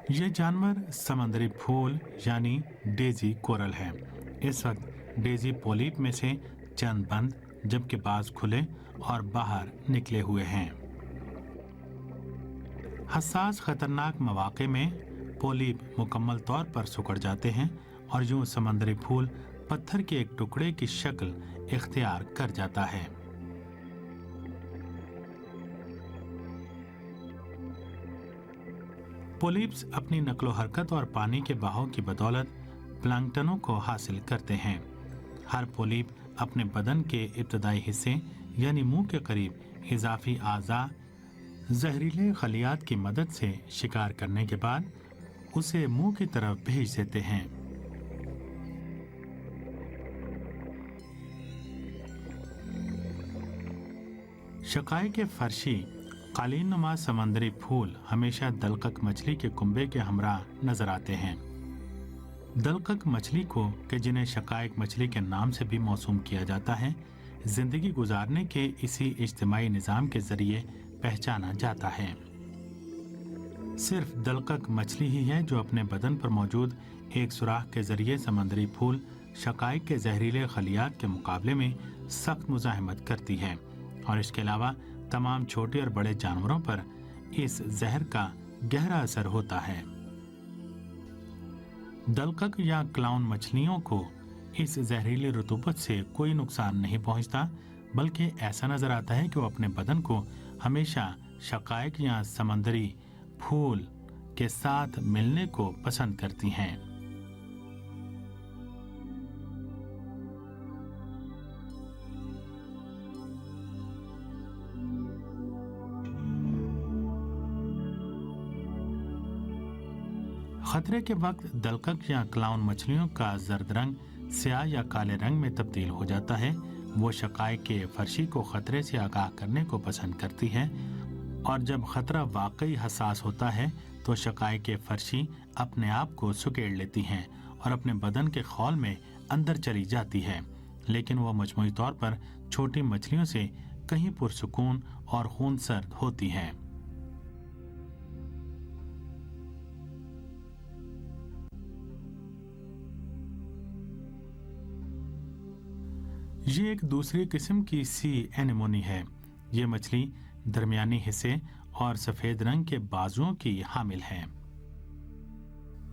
ये जानवर समंदरी फूल यानी डेजी कोरल है। इस वक्त डेजी पोलिप में से चंद बंद, जबकि बाज खुले और बाहर निकले हुए हैं। हसास खतरनाक मौके में पोलिप मुकम्मल तौर पर सिकुड़ जाते हैं और यूं समंदरी फूल पत्थर के एक टुकड़े की शक्ल इख्तियार कर जाता है। पोलिप्स अपनी नकलो हरकत और पानी के बहाव की बदौलत प्लैंकटनों को हासिल करते हैं। हर पोलिप अपने बदन के इब्तदाई हिस्से यानी मुंह के करीब इजाफी आज़ा जहरीले खलियात की मदद से शिकार करने के बाद उसे मुंह की तरफ भेज देते हैं। शकाए के फर्शी कालीन नुमा समंदरी फूल हमेशा दलकक मछली के कुंबे के हमरा नजर आते हैं। दलकक मछली को कि जिन्हें शकायक मछली के नाम से भी मौसूम किया जाता है, जिंदगी गुजारने के इसी इज्तिमाई निज़ाम के जरिए पहचाना जाता है। सिर्फ दलकक मछली ही है जो अपने बदन पर मौजूद एक सुराख के जरिए समंदरी फूल शकायक के जहरीले खलियात के मुकाबले में सख्त मुजाहिमत करती है और इसके अलावा तमाम छोटे और बड़े जानवरों पर इस जहर का गहरा असर होता है। दलकक या क्लाउन मछलियों को इस जहरीली रुतूबत से कोई नुकसान नहीं पहुंचता, बल्कि ऐसा नजर आता है कि वो अपने बदन को हमेशा शकायक या समंदरी फूल के साथ मिलने को पसंद करती हैं। खतरे के वक्त दलकक या क्लाउन मछलियों का जर्द रंग स्याह या काले रंग में तब्दील हो जाता है। वो शकाए के फर्शी को खतरे से आगाह करने को पसंद करती है और जब खतरा वाकई हसास होता है तो शकाए के फर्शी अपने आप को सुकेड़ लेती हैं और अपने बदन के खौल में अंदर चली जाती है, लेकिन वो मजमूई तौर पर छोटी मछलियों से कहीं पुरसुकून और खूनसर्द होती हैं। ये एक दूसरी किस्म की सी एनेमोनी है। ये मछली दरमियानी हिस्से और सफेद रंग के बाजुओं की हामिल है।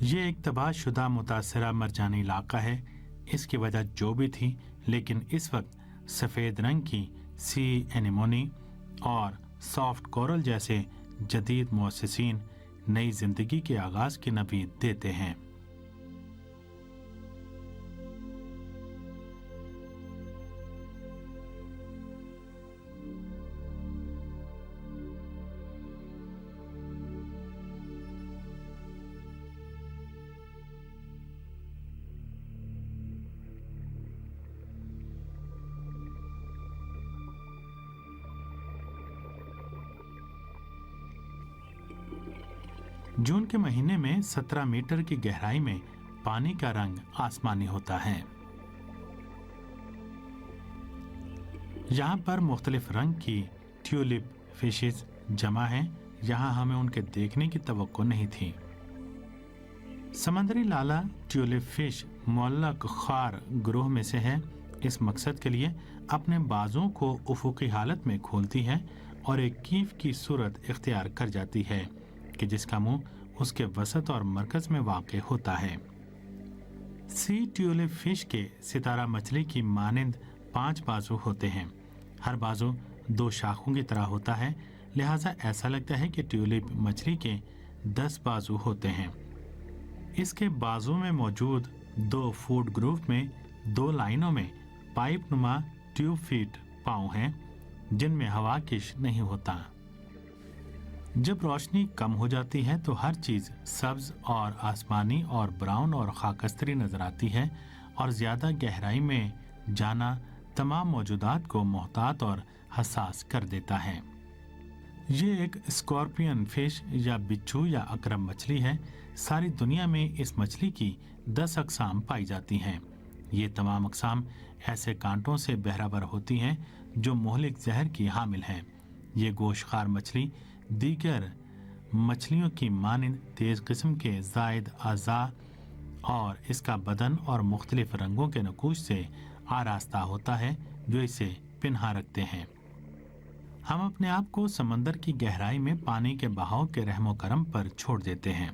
ये एक तबाहशुदा मुतासरा मरजानी इलाका है। इसकी वजह जो भी थी, लेकिन इस वक्त सफेद रंग की सी एनेमोनी और सॉफ्ट कोरल जैसे जदीद मुअस्सिसीन नई जिंदगी के आगाज की नवीद देते हैं। जून के महीने में 17 मीटर की गहराई में पानी का रंग आसमानी होता है। यहाँ पर मुख्तलिफ रंग की ट्यूलिप फिशेस जमा हैं। यहाँ हमें उनके देखने की तवक्को नहीं थी। समंदरी लाला ट्यूलिप फिश मुअल्लक खार ग्रोह में से है। इस मकसद के लिए अपने बाजों को उफुकी हालत में खोलती है और एक कीफ की सूरत इख्तियार कर जाती है कि जिसका मुंह उसके वसत और मरकज में वाक़े होता है। सी ट्यूलिप फिश के सितारा मछली की मानिंद 5 बाजू होते हैं। हर बाजू 2 शाखों की तरह होता है, लिहाजा ऐसा लगता है कि ट्यूलिप मछली के 10 बाजू होते हैं। इसके बाजू में मौजूद 2 फूड ग्रूव में 2 लाइनों में पाइप नुमा ट्यूब फीट पाँव हैं, जिनमें हवाकिश नहीं होता। जब रोशनी कम हो जाती है तो हर चीज सब्ज और आसमानी और ब्राउन और खाकस्तरी नजर आती है और ज्यादा गहराई में जाना तमाम मौजूदात को मोहतात और हसास कर देता है। ये एक स्कॉर्पियन फिश या बिच्छू या अकरम मछली है। सारी दुनिया में इस मछली की 10 अक़साम पाई जाती हैं। ये तमाम अक़साम ऐसे कांटों से बहरावर होती हैं जो मोहलिक जहर की हामिल हैं। ये गोशखार मछली दीगर मछलियों की मानिंद तेज किस्म के जायद अज़ा और इसका बदन और मुख्तलिफ रंगों के नकूश से आरास्ता होता है जो इसे पिन्हा रखते हैं। हम अपने आप को समंदर की गहराई में पानी के बहाव के रहमो करम पर छोड़ देते हैं।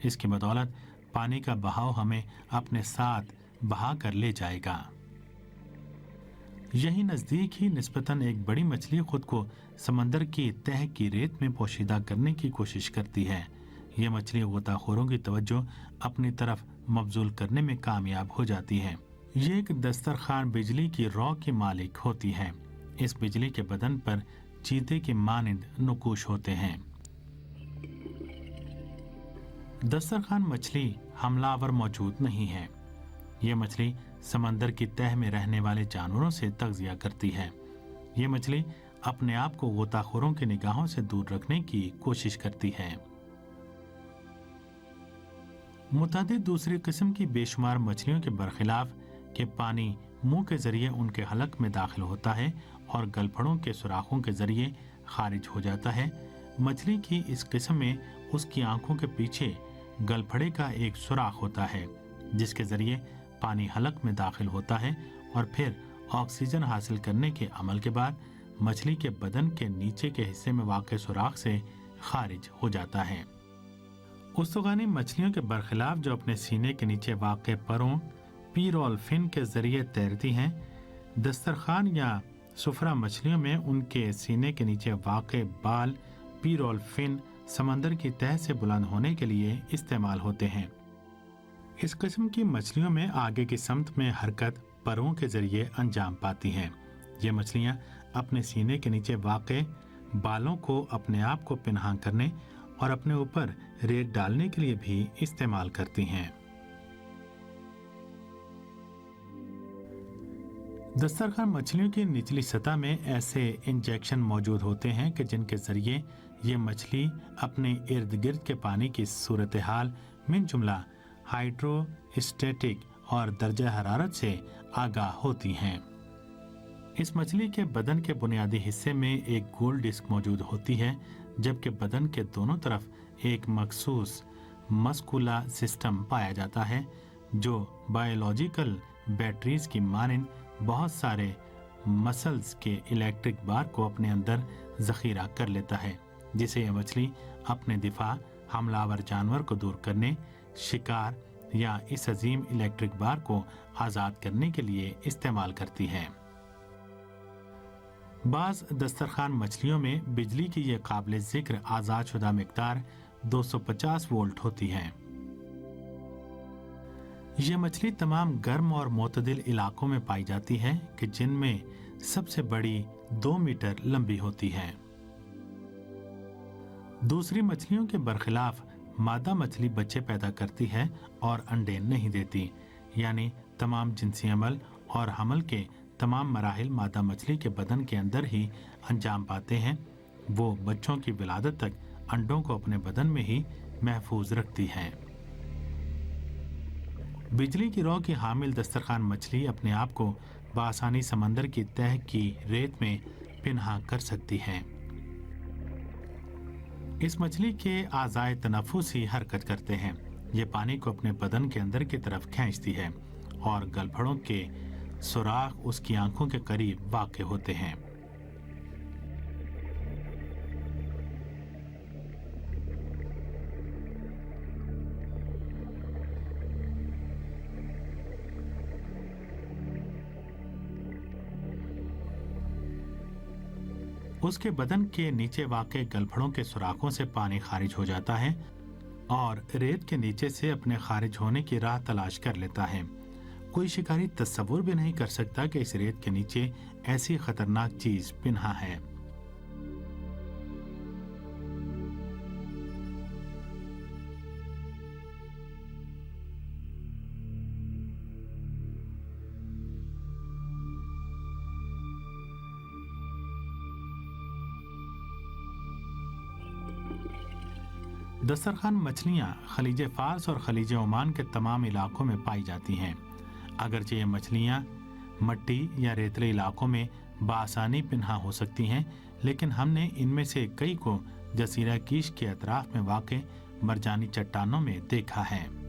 इसकी बदौलत पानी का बहाव हमें अपने साथ बहा कर ले जाएगा। यही नज़दीक ही निस्बतन एक बड़ी मछली खुद को समंदर की तह की रेत में पोशीदा करने की कोशिश करती है। यह मछली गोताखोरों की तवज्जो अपनी तरफ मबजूल करने में कामयाब हो जाती है। ये एक दस्तरखान बिजली की रॉ की मालिक होती है। इस बिजली के बदन पर चीते के मानिंद नुकूश होते हैं। दस्तरखान मछली हमलावर मौजूद नहीं है। यह मछली समंदर की तह में रहने वाले जानवरों से तग़ज़िया करती है। यह मछली अपने आप को गोताखोरों की निगाहों से दूर रखने की कोशिश करती है। मुतादिद दूसरी किस्म की बेशुमार मछलियों के बरखिलाफ कि पानी मुंह के जरिए उनके हलक में दाखिल होता है और गलफड़ों के सुराखों के जरिए खारिज हो जाता है। मछली की इस किस्म में उसकी आंखों के पीछे गलफड़े का एक सुराख होता है जिसके जरिए पानी हलक में दाखिल होता है और फिर ऑक्सीजन हासिल करने के अमल के बाद मछली के बदन के नीचे के हिस्से में वाक़ सुराख से खारिज हो जाता है। उस्तुगानी मछलियों के बरखिलाफ जो अपने सीने के नीचे वाक़ परों पीरोल फिन के जरिए तैरती हैं, दस्तरखान या सुफरा मछलियों में उनके सीने के नीचे वाक़ बाल पीरोल फिन समंदर की तह से बुलंद होने के लिए इस्तेमाल होते हैं। इस किस्म की मछलियों में आगे की समत में हरकत परों के जरिए अंजाम पाती हैं। ये मछलियां अपने सीने के नीचे वाक़ बालों को अपने आप को पिन्हा करने और अपने ऊपर रेत डालने के लिए भी इस्तेमाल करती हैं। दस्तरखान मछलियों की निचली सतह में ऐसे इंजेक्शन मौजूद होते हैं कि जिनके जरिए ये मछली अपने इर्द गिर्द के पानी की सूरत हाल मिन जुमला हाइड्रोस्टेटिक और दर्जा हरारत से आगाह होती हैं। इस मछली के बदन के बुनियादी हिस्से में एक गोल डिस्क मौजूद होती है, जबकि बदन के दोनों तरफ एक मखसूस मस्कुला सिस्टम पाया जाता है जो बायोलॉजिकल बैटरीज की मानिंद बहुत सारे मसल्स के इलेक्ट्रिक बार को अपने अंदर जखीरा कर लेता है, जिसे यह मछली अपने दिफा, हमलावर जानवर को दूर करने, शिकार या इस अजीम इलेक्ट्रिक बार को आज़ाद करने के लिए इस्तेमाल करती है। बाज़ दस्तरखान मछलियों में बिजली की यह काबिल जिक्र आज़ाद शुदा मिकदार 250 वोल्ट होती है। यह मछली तमाम गर्म और मोतदिल इलाकों में पाई जाती है कि जिनमें सबसे बड़ी 2 मीटर लंबी होती है। दूसरी मछलियों के बरखिलाफ मादा मछली बच्चे पैदा करती है और अंडे नहीं देती, यानी तमाम जिनसी अमल और हमल के तमाम मराहिल मादा मछली के बदन के अंदर ही अंजाम पाते हैं। वो बच्चों की विलादत तक अंडों को अपने बदन में ही महफूज रखती है। बिजली की रौ की हामिल दस्तरखान मछली अपने आप को बआसानी समंदर की तह की रेत में पिन्हा कर सकती है। इस मछली के आज़ाए तनफुस ही हरकत करते हैं। ये पानी को अपने बदन के अंदर की तरफ खींचती है और गलफड़ों के सुराख उसकी आंखों के करीब वाक़े होते हैं। उसके बदन के नीचे वाक़े गलफड़ों के सुराखों से पानी खारिज हो जाता है और रेत के नीचे से अपने खारिज होने की राह तलाश कर लेता है। कोई शिकारी तस्वुर भी नहीं कर सकता कि इस रेत के नीचे ऐसी खतरनाक चीज पिन्हा है। दस्तरखान मछलियां खलीज फार्स और खलीज ओमान के तमाम इलाकों में पाई जाती हैं। अगरचे ये मछलियां मट्टी या रेतले इलाकों में बआसानी पिन्हा हो सकती हैं, लेकिन हमने इनमें से कई को जसीरा कीश के अतराफ में वाक़ मरजानी चट्टानों में देखा है।